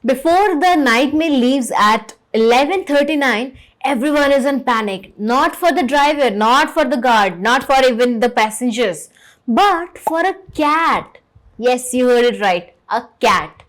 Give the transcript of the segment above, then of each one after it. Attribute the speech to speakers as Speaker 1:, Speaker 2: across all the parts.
Speaker 1: Before the night mail leaves at 11:39, everyone is in panic. Not for the driver, not for the guard, not for even the passengers, but for a cat. Yes, you heard it right, a cat.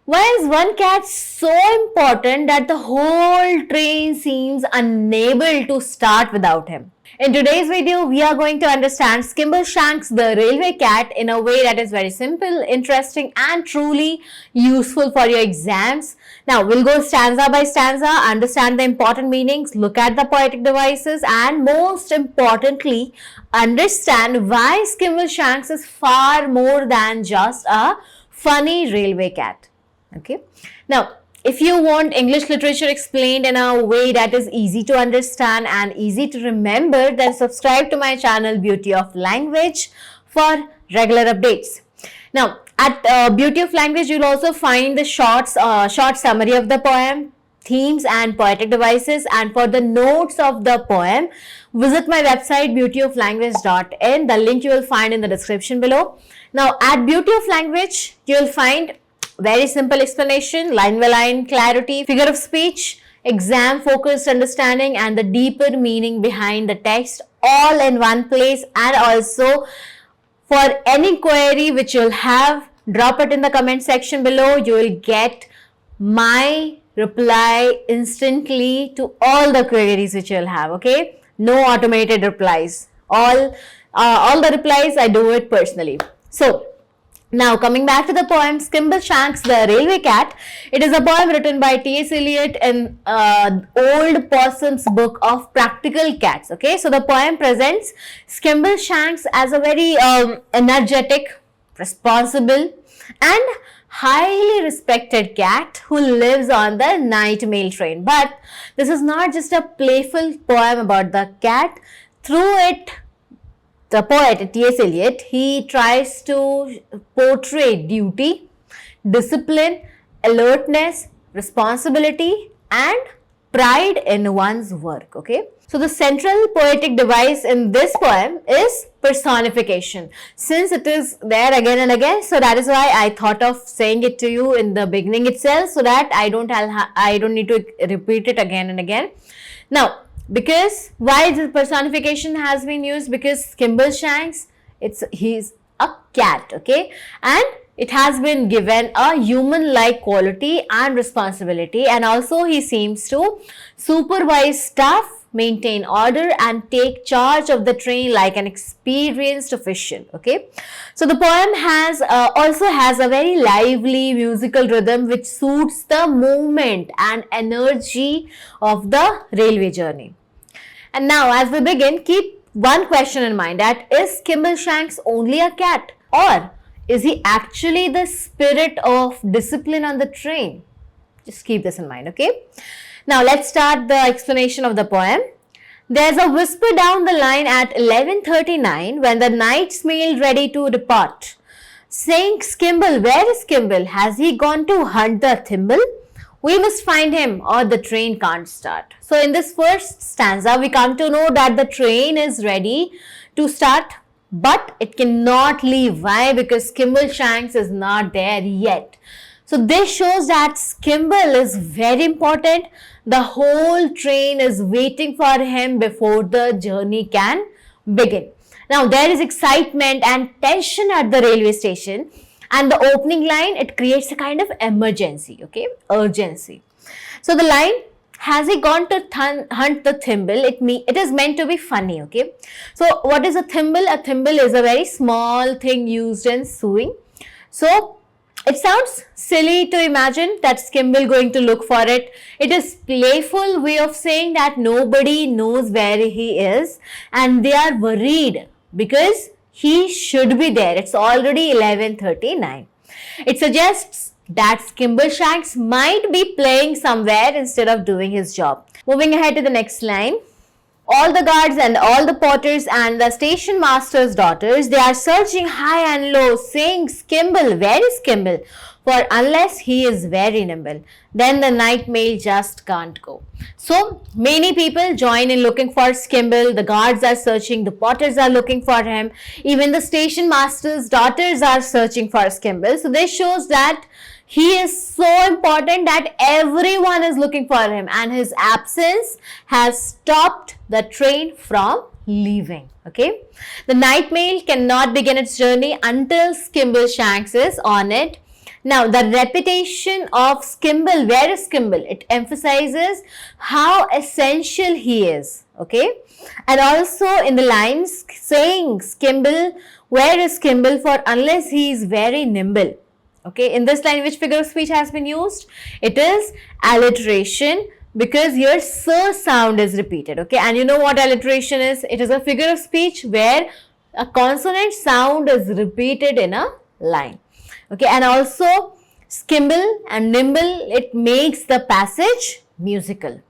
Speaker 1: Why is one cat so important that the whole train seems unable to start without him? In today's video, we are going to understand Skimbleshanks the railway cat in a way that is very simple, interesting and truly useful for your exams. Now, we'll go stanza by stanza, understand the important meanings, look at the poetic devices and most importantly, understand why Skimbleshanks is far more than just a funny railway cat. Okay. Now, if you want English literature explained in a way that is easy to understand and easy to remember, then subscribe to my channel Beauty of Language for regular updates. Now, at Beauty of Language, you'll also find the short summary of the poem, themes and poetic devices. And for the notes of the poem, visit my website beautyoflanguage.in. The link you will find in the description below. Now, at Beauty of Language, you'll find very simple explanation, line by line clarity, figure of speech, exam focused understanding and the deeper meaning behind the text all in one place. And also for any query which you'll have, drop it in the comment section below. You will get my reply instantly to all the queries which you'll have. Okay, no automated replies. All the replies I do it personally. So now, coming back to the poem Skimbleshanks the Railway Cat, it is a poem written by T.S. Eliot in Old Possum's book of Practical Cats. Okay, so the poem presents Skimbleshanks as a very energetic, responsible and highly respected cat who lives on the night mail train. But this is not just a playful poem about the cat. Through it, the poet T.S. Eliot, he tries to portray duty, discipline, alertness, responsibility and pride in one's work. Okay. So the central poetic device in this poem is personification. Since it is there again and again, so that is why I thought of saying it to you in the beginning itself, so that I don't need to repeat it again and again. Now, because why the personification has been used? Because Skimbleshanks, he's a cat, okay, and it has been given a human-like quality and responsibility, and also he seems to supervise staff, maintain order and take charge of the train like an experienced official. Okay, so the poem also has a very lively musical rhythm which suits the movement and energy of the railway journey. And now, as we begin, keep one question in mind, that is Skimbleshanks only a cat, or is he actually the spirit of discipline on the train? Just keep this in mind. Okay, now let's start the explanation of the poem. There's a whisper down the line at 11:39 when the night's mail ready to depart, saying, Skimble, where is Skimble? Has he gone to hunt the thimble? We must find him or the train can't start. So in this first stanza, we come to know that the train is ready to start, but it cannot leave. Why? Because Skimbleshanks is not there yet. So this shows that Skimble is very important. The whole train is waiting for him before the journey can begin. Now there is excitement and tension at the railway station. And the opening line, it creates a kind of emergency, okay, urgency. So the line, has he gone to hunt the thimble? It is meant to be funny, okay. So what is a thimble? A thimble is a very small thing used in sewing. So it sounds silly to imagine that Skimble going to look for it. It is playful way of saying that nobody knows where he is and they are worried because he should be there. It's already 11:39. It suggests that Skimbleshanks might be playing somewhere instead of doing his job. Moving ahead to the next line. All the guards and all the porters and the station master's daughters, they are searching high and low, saying, Skimble, where is Skimble? For unless he is very nimble, then the night mail just can't go. So many people join in looking for Skimble. The guards are searching, the porters are looking for him. Even the station master's daughters are searching for Skimble. So this shows that he is so important important that everyone is looking for him and his absence has stopped the train from leaving. Okay, the night mail cannot begin its journey until Skimbleshanks is on it. Now, the reputation of Skimble, where is Skimble? It emphasizes how essential he is. Okay, and also in the lines saying Skimble, where is Skimble for unless he is very nimble. Okay, in this line, which figure of speech has been used? It is alliteration, because here sir sound is repeated. Okay, and you know what alliteration is? It is a figure of speech where a consonant sound is repeated in a line. Okay, and also skimble and nimble, it makes the passage musical.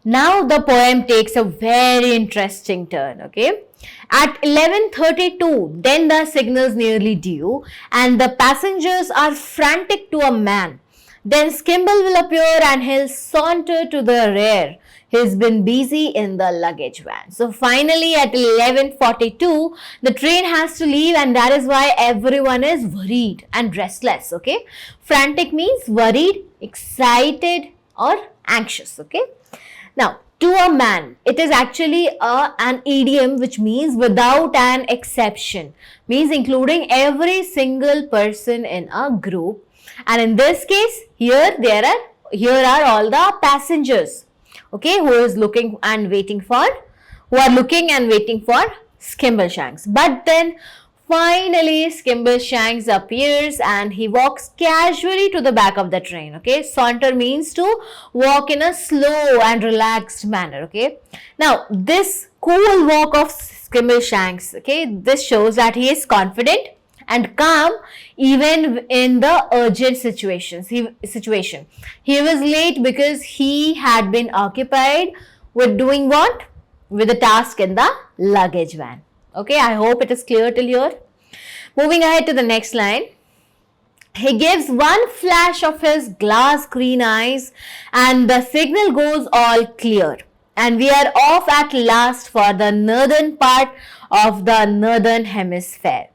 Speaker 1: Now the poem takes a very interesting turn. Okay, at 11:32, then the signal's nearly due and the passengers are frantic to a man. Then Skimble will appear and he'll saunter to the rear. He's been busy in the luggage van. So finally at 11:42, the train has to leave, and that is why everyone is worried and restless. Okay, frantic means worried, excited or anxious. Okay. Now, to a man, it is actually an idiom which means without an exception, means including every single person in a group. And in this case, here are all the passengers, okay, who are looking and waiting for Skimbleshanks. But then finally, Skimbleshanks appears and he walks casually to the back of the train. Okay, saunter means to walk in a slow and relaxed manner. Okay, now this cool walk of Skimbleshanks, okay, this shows that he is confident and calm even in the urgent situation. He was late because he had been occupied with doing what? With the task in the luggage van. Okay, I hope it is clear till here. Moving ahead to the next line. He gives one flash of his glass green eyes and the signal goes all clear. And we are off at last for the northern part of the northern hemisphere.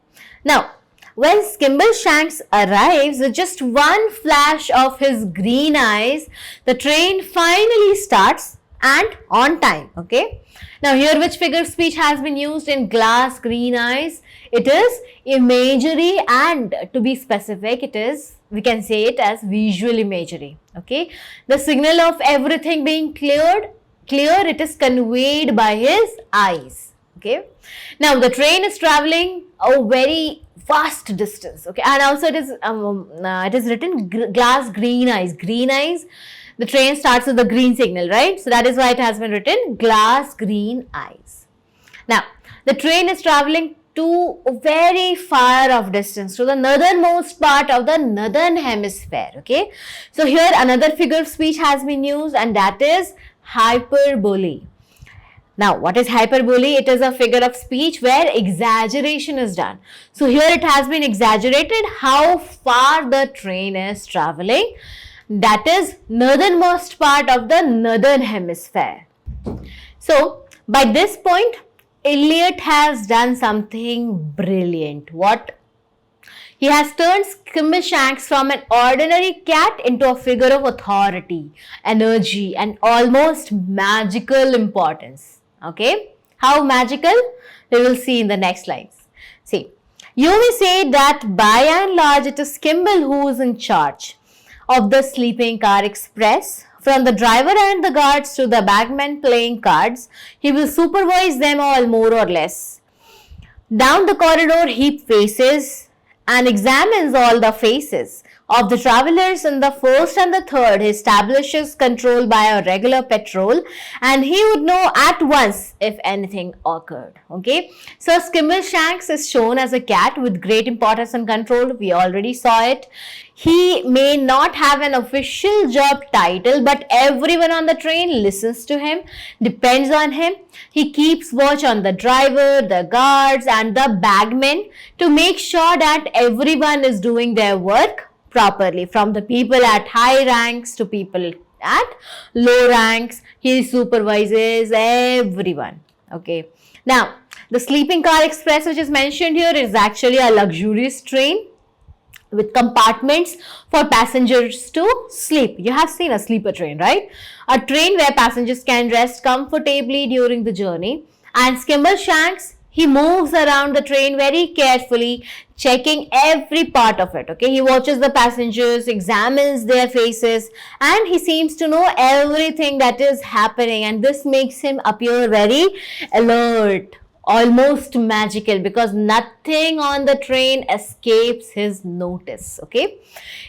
Speaker 1: Now, when Skimbleshanks arrives with just one flash of his green eyes, the train finally starts and on time. Okay. Now here which figure of speech has been used in glass green eyes? It is imagery, and to be specific, we can say it as visual imagery. Okay. The signal of everything being clear, it is conveyed by his eyes. Okay. Now the train is traveling a very vast distance. Okay, and also it is written glass green eyes. Green eyes. The train starts with the green signal, right? So that is why it has been written glass green eyes. Now the train is traveling to a very far off distance, to the northernmost part of the northern hemisphere. Okay, so here another figure of speech has been used, and that is hyperbole. Now, what is hyperbole? It is a figure of speech where exaggeration is done. So here it has been exaggerated how far the train is traveling. That is northernmost part of the northern hemisphere. So by this point, Eliot has done something brilliant. What? He has turned Skimbleshanks from an ordinary cat into a figure of authority, energy, and almost magical importance. Okay, how magical? We will see in the next slides. See, you may say that by and large it is Skimble who is in charge of the sleeping car express. From the driver and the guards to the bagman playing cards, he will supervise them all more or less. Down the corridor he faces and examines all the faces of the travelers in the first and the third. He establishes control by a regular patrol, and he would know at once if anything occurred. Okay, so Skimbleshanks is shown as a cat with great importance and control. We already saw it. He may not have an official job title, but everyone on the train listens to him, depends on him. He keeps watch on the driver, the guards, and the bagmen to make sure that everyone is doing their work properly, from the people at high ranks to people at low ranks. He supervises everyone. Okay. Now, the sleeping car express which is mentioned here is actually a luxurious train. with compartments for passengers to sleep. You have seen a sleeper train, right? A train where passengers can rest comfortably during the journey. And Skimbleshanks, he moves around the train very carefully, checking every part of it. Okay, he watches the passengers, examines their faces, and he seems to know everything that is happening. And this makes him appear very alert, almost magical, because nothing on the train escapes his notice. Okay,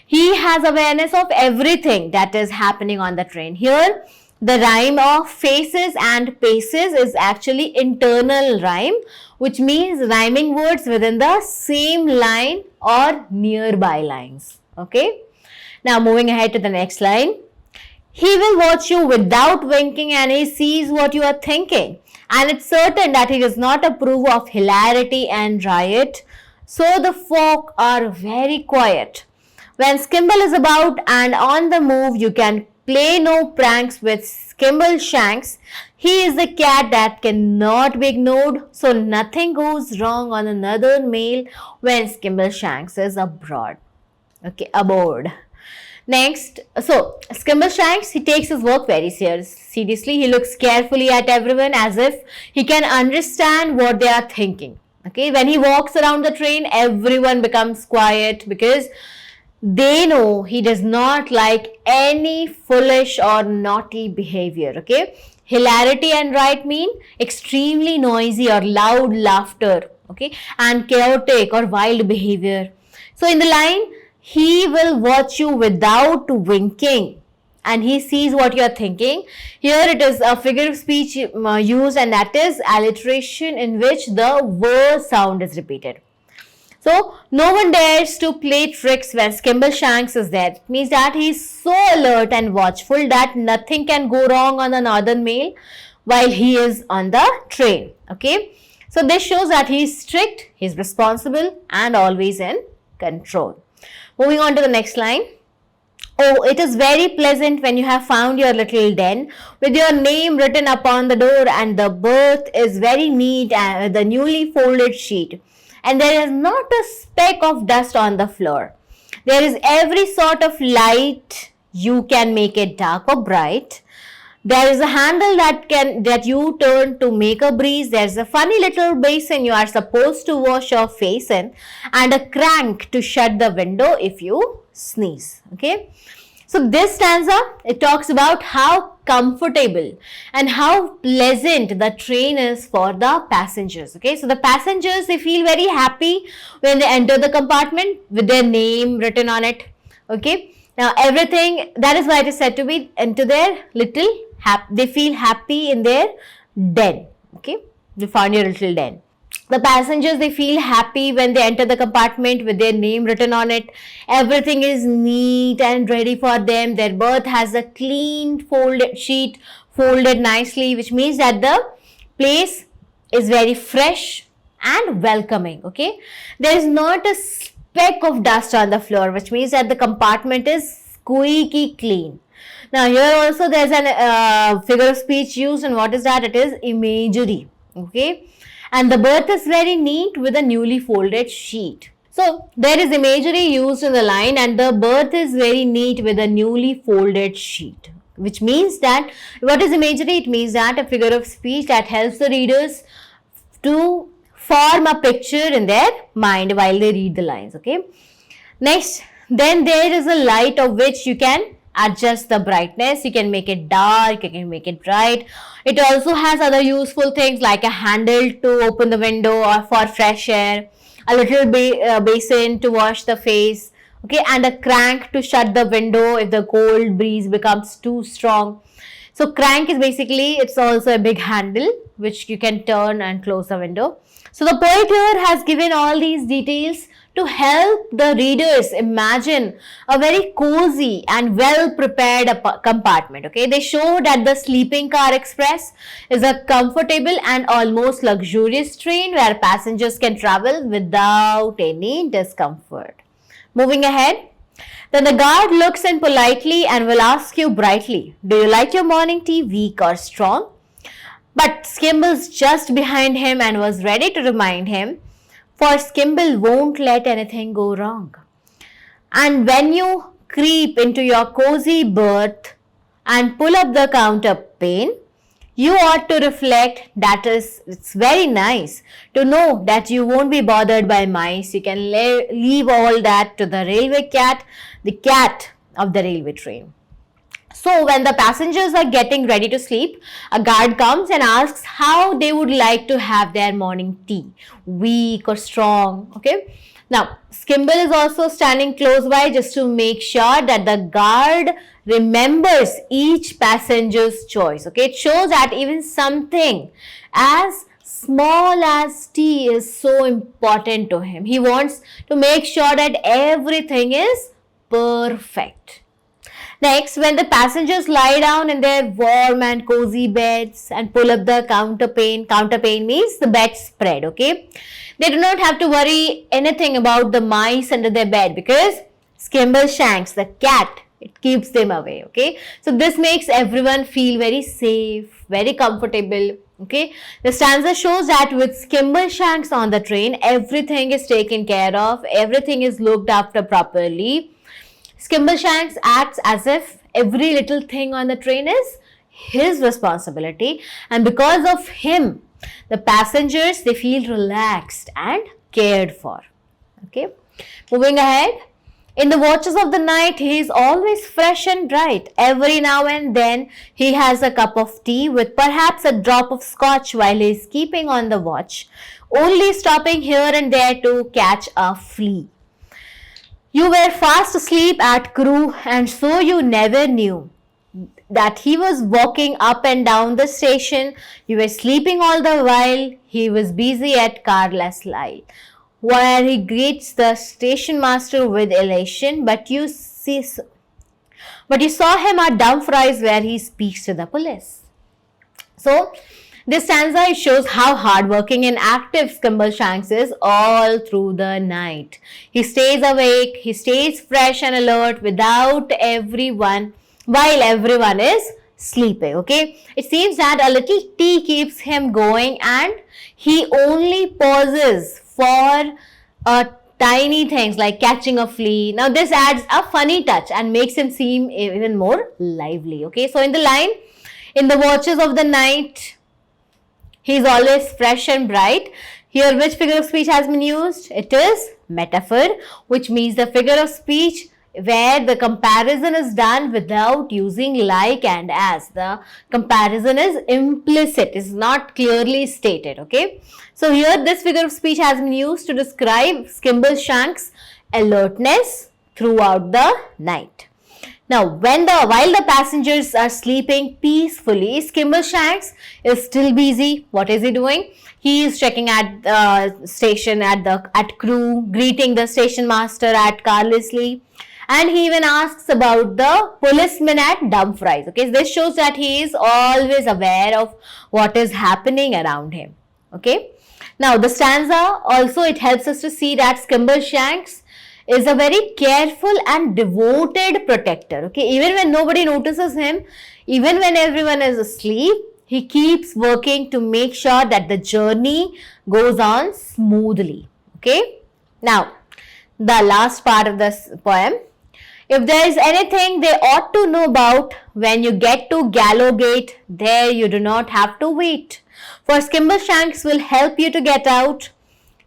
Speaker 1: he has awareness of everything that is happening on the train. Here the rhyme of faces and paces is actually internal rhyme, which means rhyming words within the same line or nearby lines. Okay, now moving ahead to the next line. He will watch you without winking, and he sees what you are thinking. And it's certain that he does not approve of hilarity and riot. So the folk are very quiet. When Skimble is about and on the move, you can play no pranks with Skimbleshanks. He is the cat that cannot be ignored, so nothing goes wrong on the Northern Mail when Skimbleshanks is abroad. Okay, aboard. Next, so Skimbleshanks, he takes his work very seriously. He looks carefully at everyone as if he can understand what they are thinking. Okay, when he walks around the train, everyone becomes quiet because they know he does not like any foolish or naughty behavior. Okay, hilarity and riot mean extremely noisy or loud laughter. Okay, and chaotic or wild behavior. So in the line, he will watch you without winking, and he sees what you are thinking. Here it is a figure of speech used, and that is alliteration, in which the "ver" sound is repeated. So no one dares to play tricks when Skimbleshanks is there. It means that he is so alert and watchful that nothing can go wrong on the Northern Mail while he is on the train. Okay, so this shows that he is strict, he is responsible, and always in control. Moving on to the next line. Oh, it is very pleasant when you have found your little den with your name written upon the door, and the berth is very neat and the newly folded sheet, and there is not a speck of dust on the floor. There is every sort of light. You can make it dark or bright. There is a handle that you turn to make a breeze. There's a funny little basin you are supposed to wash your face in, and a crank to shut the window if you sneeze. Okay, so this stanza, it talks about how comfortable and how pleasant the train is for the passengers. Okay, so the passengers, they feel very happy when they enter the compartment with their name written on it. Okay, now everything, that is why it is said to be into their little they feel happy in their den. Okay, you found your little den. The passengers, they feel happy when they enter the compartment with their name written on it. Everything is neat and ready for them. Their berth has a clean folded sheet, folded nicely, which means that the place is very fresh and welcoming. Okay, there is not a speck of dust on the floor, which means that the compartment is squeaky clean. Now here also there is an figure of speech used, and what is that? It is imagery. Okay, and the berth is very neat with a newly folded sheet. So there is imagery used in the line, and the berth is very neat with a newly folded sheet, which means that, what is imagery? It means that a figure of speech that helps the readers to form a picture in their mind while they read the lines. Okay, next, then there is a light of which you can adjust the brightness. You can make it dark, you can make it bright. It also has other useful things like a handle to open the window or for fresh air, a little basin to wash the face, okay, and a crank to shut the window if the cold breeze becomes too strong. So crank is basically, it's also a big handle which you can turn and close the window. So the poet here has given all these details to help the readers imagine a very cozy and well prepared compartment. Okay, they show that the sleeping car express is a comfortable and almost luxurious train where passengers can travel without any discomfort. Moving ahead, then the guard looks in politely and will ask you brightly, do you like your morning tea weak or strong? But Skimble's just behind him and was ready to remind him, for Skimble won't let anything go wrong. And when you creep into your cozy berth and pull up the counterpane, you ought to reflect that it's very nice to know that you won't be bothered by mice. You can leave all that to the railway cat, the cat of the railway train. So when the passengers are getting ready to sleep, a guard comes and asks how they would like to have their morning tea, weak or strong, okay? Now, Skimble is also standing close by just to make sure that the guard remembers each passenger's choice, okay? It shows that even something as small as tea is so important to him. He wants to make sure that everything is perfect. Next, when the passengers lie down in their warm and cozy beds and pull up the counterpane means the bed spread, okay? They do not have to worry anything about the mice under their bed because Skimbleshanks, the cat, it keeps them away, okay? So this makes everyone feel very safe, very comfortable, okay? The stanza shows that with Skimbleshanks on the train, everything is taken care of, everything is looked after properly. Skimbleshanks acts as if every little thing on the train is his responsibility, and because of him, the passengers, they feel relaxed and cared for. Okay, moving ahead. In the watches of the night, he is always fresh and bright. Every now and then, he has a cup of tea with perhaps a drop of scotch while he is keeping on the watch, only stopping here and there to catch a flea. You were fast asleep at Crewe, and so you never knew that he was walking up and down the station. You were sleeping all the while. He was busy at Carlisle, where he greets the station master with elation, but you saw him at Dumfries, where he speaks to the police. So, this stanza shows how hardworking and active Skimbleshanks is all through the night. He stays awake, he stays fresh and alert while everyone is sleeping, okay? It seems that a little tea keeps him going and he only pauses for tiny things like catching a flea. Now this adds a funny touch and makes him seem even more lively, okay? So in the line, in the watches of the night, he is always fresh and bright. Here, which figure of speech has been used? It is metaphor, which means the figure of speech where the comparison is done without using like and as. The comparison is implicit, is not clearly stated, okay? So here, this figure of speech has been used to describe Skimbleshanks' alertness throughout the night. Now, while the passengers are sleeping peacefully, Skimbleshanks is still busy. What is he doing? He is checking at the station at Crewe, greeting the station master at Carlisle, and he even asks about the policeman at Dumfries. Okay, so this shows that he is always aware of what is happening around him. Okay. Now, the stanza also, it helps us to see that Skimbleshanks is a very careful and devoted protector. Okay, even when nobody notices him, even when everyone is asleep, he keeps working to make sure that the journey goes on smoothly. Okay, now the last part of this poem. If there is anything they ought to know about, when you get to Gallowgate, there you do not have to wait, for Skimbleshanks will help you to get out.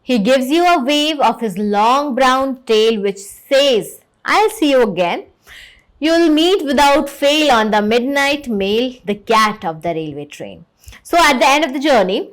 Speaker 1: He gives you a wave of his long brown tail which says, I'll see you again. You'll meet without fail on the midnight mail, the cat of the railway train. So at the end of the journey,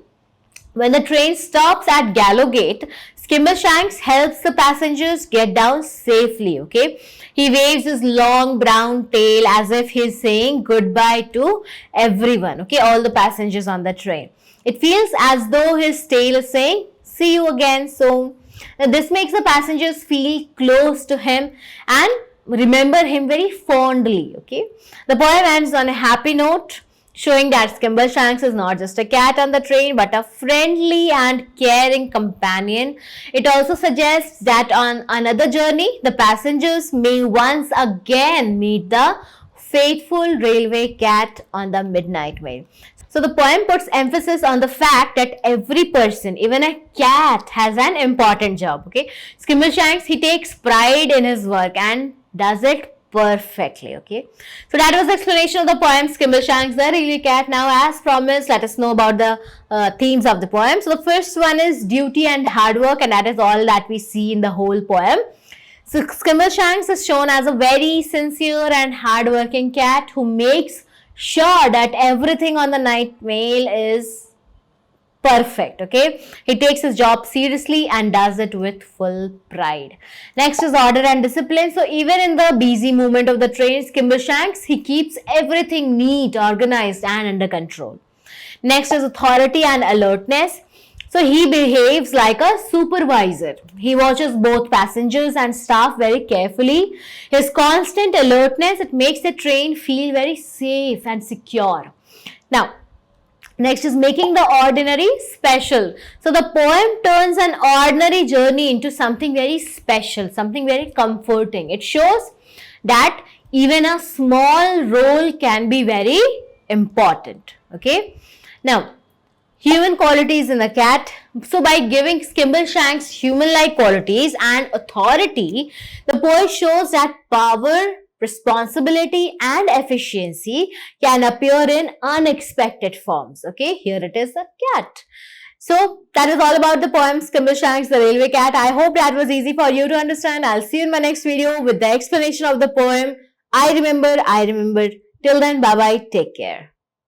Speaker 1: when the train stops at Gallowgate, Skimbleshanks helps the passengers get down safely, okay? He waves his long brown tail as if he's saying goodbye to everyone, okay? All the passengers on the train. It feels as though his tail is saying, see you again soon. Now, this makes the passengers feel close to him and remember him very fondly, okay? The poem ends on a happy note, showing that Skimbleshanks is not just a cat on the train but a friendly and caring companion. It also suggests that on another journey, the passengers may once again meet the faithful railway cat on the midnight mail. So the poem puts emphasis on the fact that every person, even a cat, has an important job. Okay, Skimbleshanks, he takes pride in his work and does it perfectly. Okay, so that was the explanation of the poem Skimbleshanks the Railway Cat. Now, as promised, let us know about the themes of the poem. So the first one is duty and hard work, and that is all that we see in the whole poem. So Skimbleshanks is shown as a very sincere and hardworking cat who makes sure that everything on the night mail is perfect. Okay, he takes his job seriously and does it with full pride. Next is order and discipline. So even in the busy movement of the train, Skimbleshanks, he keeps everything neat, organized and under control. Next is authority and alertness. So he behaves like a supervisor. He watches both passengers and staff very carefully. His constant alertness, it makes the train feel very safe and secure. Now, next is making the ordinary special. So the poem turns an ordinary journey into something very special, something very comforting. It shows that even a small role can be very important. Okay. Now, human qualities in the cat. So by giving Skimbleshanks human-like qualities and authority, the poet shows that power, responsibility and efficiency can appear in unexpected forms. Okay, here it is, a cat. So that is all about the poem Skimbleshanks the Railway Cat. I hope that was easy for you to understand. I'll see you in my next video with the explanation of the poem I remember. Till then, bye-bye. Take care.